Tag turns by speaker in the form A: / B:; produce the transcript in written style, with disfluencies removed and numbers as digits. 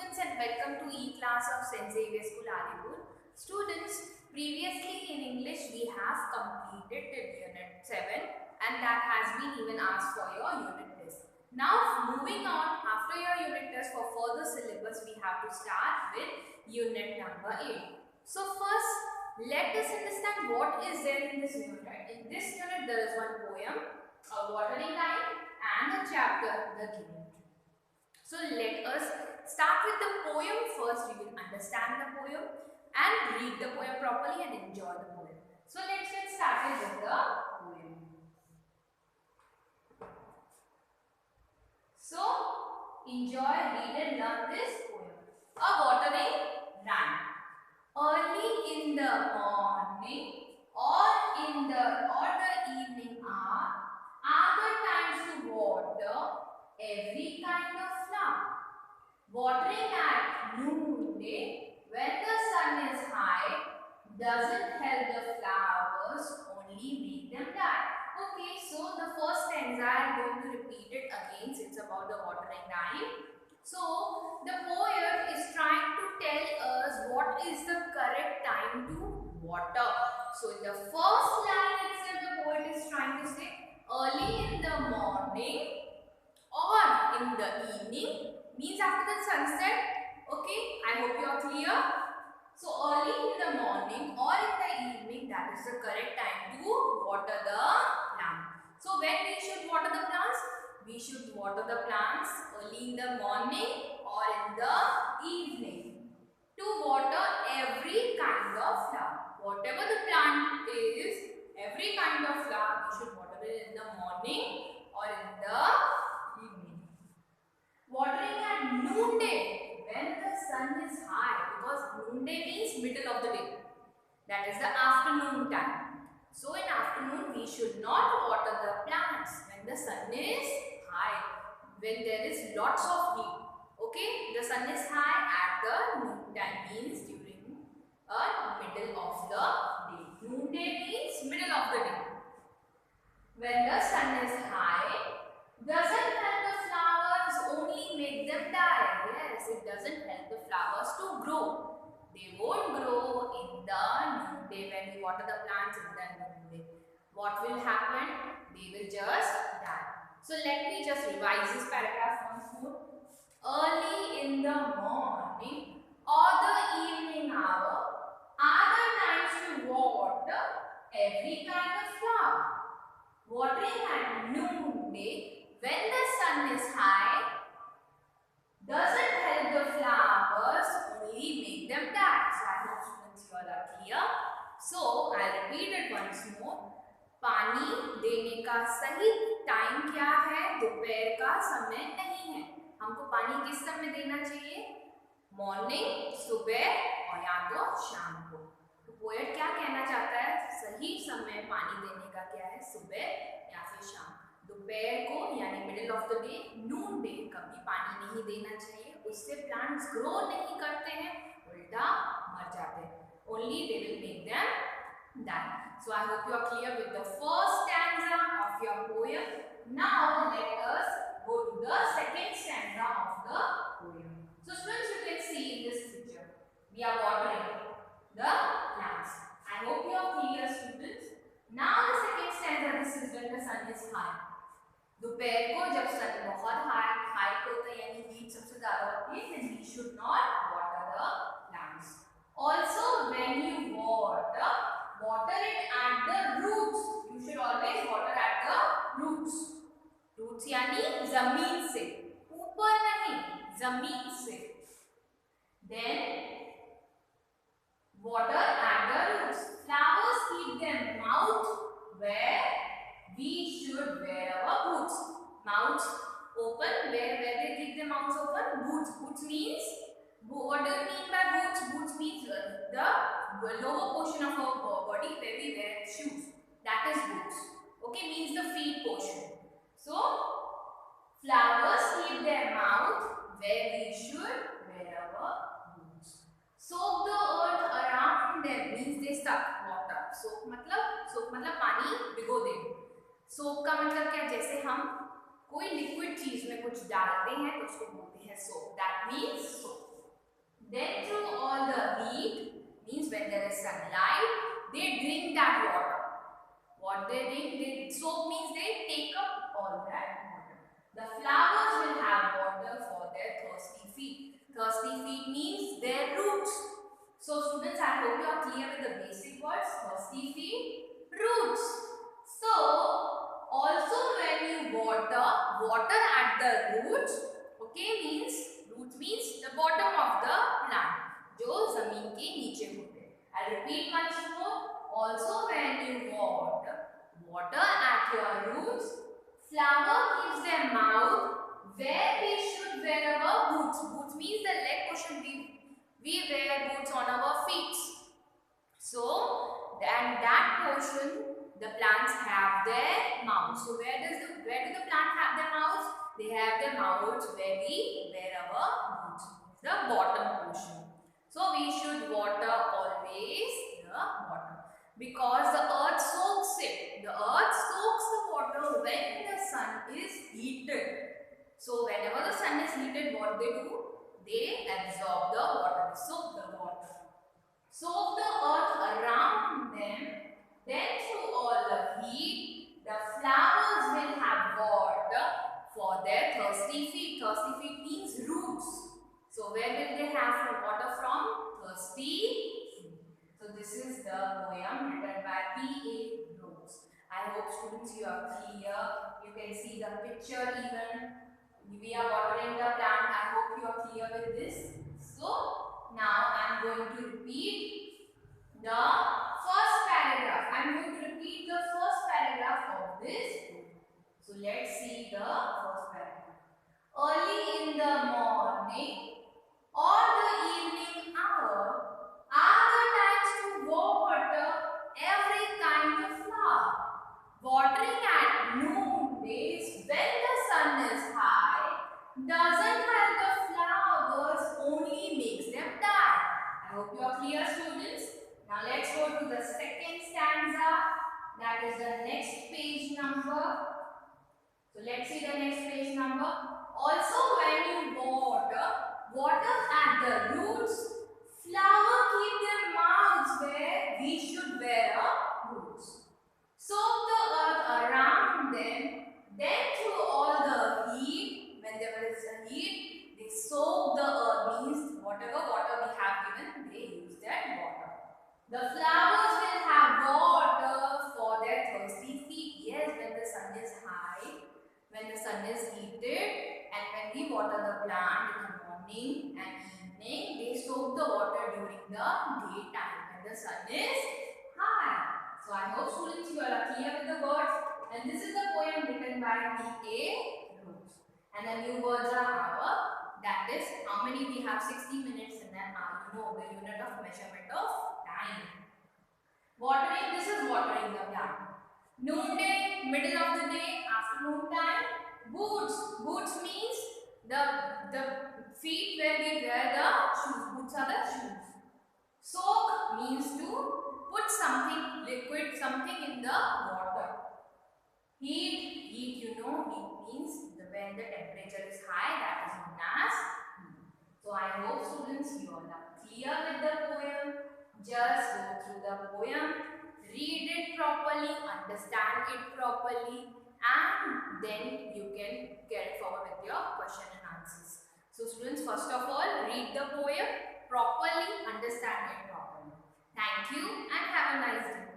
A: students and welcome to E-class of St. Xavier School, Alipur. Students, previously in English we have completed Unit 7 and that has been even asked for your unit test. Now moving on, after your unit test for further syllabus we have to start with Unit number 8. So first, let us understand what is there in this unit. In this unit there is one poem, a watering line and a chapter, the giving. So let us start with the poem. First we will understand the poem and read the poem properly and enjoy the poem. So let's get started with the poem. So enjoy, read and learn this poem. A watering line. Early in the morning or the evening are the times to water every kind of flower. Watering at noonday when the sun is high doesn't help the flowers, only make them die. Okay, so the first stanza I am going to repeat it again since it's about the watering line. So the poet is trying to tell us what is the correct time to water. So in the first line itself the poet is trying to say early in the morning or in the evening, means after the sunset. Okay, I hope you are clear. So early in the morning or in the evening, that is the correct time to water the plant. So when we should water the plants? We should water the plants early in the morning or in the evening. To water every kind of flower. Whatever the plant is, every kind of flower, we should water it in the morning or in the evening. Watering at noonday when the sun is high, because noonday means middle of the day. That is the afternoon time. So in afternoon we should not water the plants when the sun is high, when there is lots of heat. Okay, the sun is high at the noon time, means during middle of the day. Noonday means middle of the day. When the sun is high, doesn't help the flowers, only make them die. Yes, it doesn't help the flowers to grow. They won't grow in the noonday when we water the plants in the noonday. What will happen? They will just die. So let me just revise this paragraph once more. Early in the morning or the evening hour are the times to water every kind of flower. Watering at noonday when the sun is high doesn't help the flowers, only make them die. So I hope students you all are clear. So I repeat it once more. पानी देने का सही time क्या है? दोपहर का समय नहीं है. हमको पानी किस समय देना चाहिए? मॉर्निंग, सुबह और या तो शाम को. तो पोएट क्या कहना चाहता है? सही समय पानी देने का क्या है? सुबह या फिर शाम. दोपहर को यानी middle of the day, Noon day कभी पानी नहीं देना चाहिए. उससे प्लांट्स ग्रो नहीं करते हैं, उल्टा मर जाते हैं. Only they will make them die. So I hope you are clear with the first stanza of your poem. Now let us go to the second stanza of the poem. So students, you can see in this picture, we are watering the plants. I hope you are clear students. Now the second stanza, this is when the sun is high. दोपहर को जब सन बहुत high होता है यानी heat सबसे ज्यादा होती है, then we should not water the plants. Also when you water it at the roots. You should always water at the roots. Roots यानी जमीन से, ऊपर नहीं, जमीन से. Then water at the roots. Flowers keep their mouth where we should wear our boots. Mouths open, where they keep their mouths open? Boots. Boots means, what do you mean by boots? Boots means the lower portion of our body where we wear shoes. That is boots. Okay, means the feet portion. So flowers keep their mouth where we should wear our boots. Soak the earth around them, means they suck water. सोक मतलब पानी भिगो दे. सोक का मतलब क्या? जैसे हम कोई liquid चीज में कुछ डालते हैं तो उसको बोलते हैं soak. That means soak. when there is sunlight, they drink that water. What they drink, they soak means they take up all that water. The flowers will have water for their thirsty feet. Thirsty feet means their roots. So students, I hope you are clear with the basic words. Thirsty feet, roots. So also when you water at the roots, okay, roots means the bottom of the plant, जो जमीन के नीचे होते हैं. I'll repeat once more. Also when you water at your roots, flower keeps their mouth where they should wear our boots. Boots means the leg portion. We wear boots on our feet. So, and that portion, the plants have their mouths. So, where do the plants have their mouths? They have their mouths where we wear our boots. The bottom portion. So, we should water always the bottom. Because the earth soaks it. The earth soaks the water when the sun is heated. So, whenever the sun is heated, what they do? They absorb the water, they soak the water. Soak the earth around them, then through all the heat, the flowers will have water for their thirsty feet. Thirsty feet means roots. So where will they have water from? Thirsty feet. So this is the poem written by P.A. Rose. I hope students you are clear. You can see the picture even. We are watering the plant. I hope you are clear with this. So, now I am going to repeat the first paragraph. I am going to repeat the first paragraph of this. So, let's see the first paragraph. Early in the morning or the evening hour are the times to water every kind of flower. Watering at noonday when the sun is high doesn't help the flowers, only makes them die. I hope you are clear, students. Now let's go to the second stanza. That is the next page number. So let's see the next page number. Also when you water at the roots, flowers keep their mouths where we should wear our roots. Soak the earth around them, then through all the heat, when there is a heat, they soak the earth, means whatever water we have given, they use that water. The flowers will have water for their thirsty feet. Yes, when the sun is high, when the sun is heated, and when we water the plant in the morning and evening, they soak the water during the daytime when the sun is high. So I hope students you are clear with the words. And this is the poem written by P.A. Rose. And the new words are hour. That is how many we have 60 minutes in an hour. You know the unit of measurement of time. Watering, this is watering the plant. Noonday, middle of the day, afternoon time. Boots. Boots means the feet where we wear the shoes. Boots are the shoes. Soak means to put something liquid, something in the water. Heat, you know, heat means when the temperature is high, that is known as heat. So I hope students you all are clear with the poem. Just go through the poem, read it properly, understand it properly, and then you can get forward with your question and answers. So students, first of all, read the poem properly, understand it properly. Thank you and have a nice day.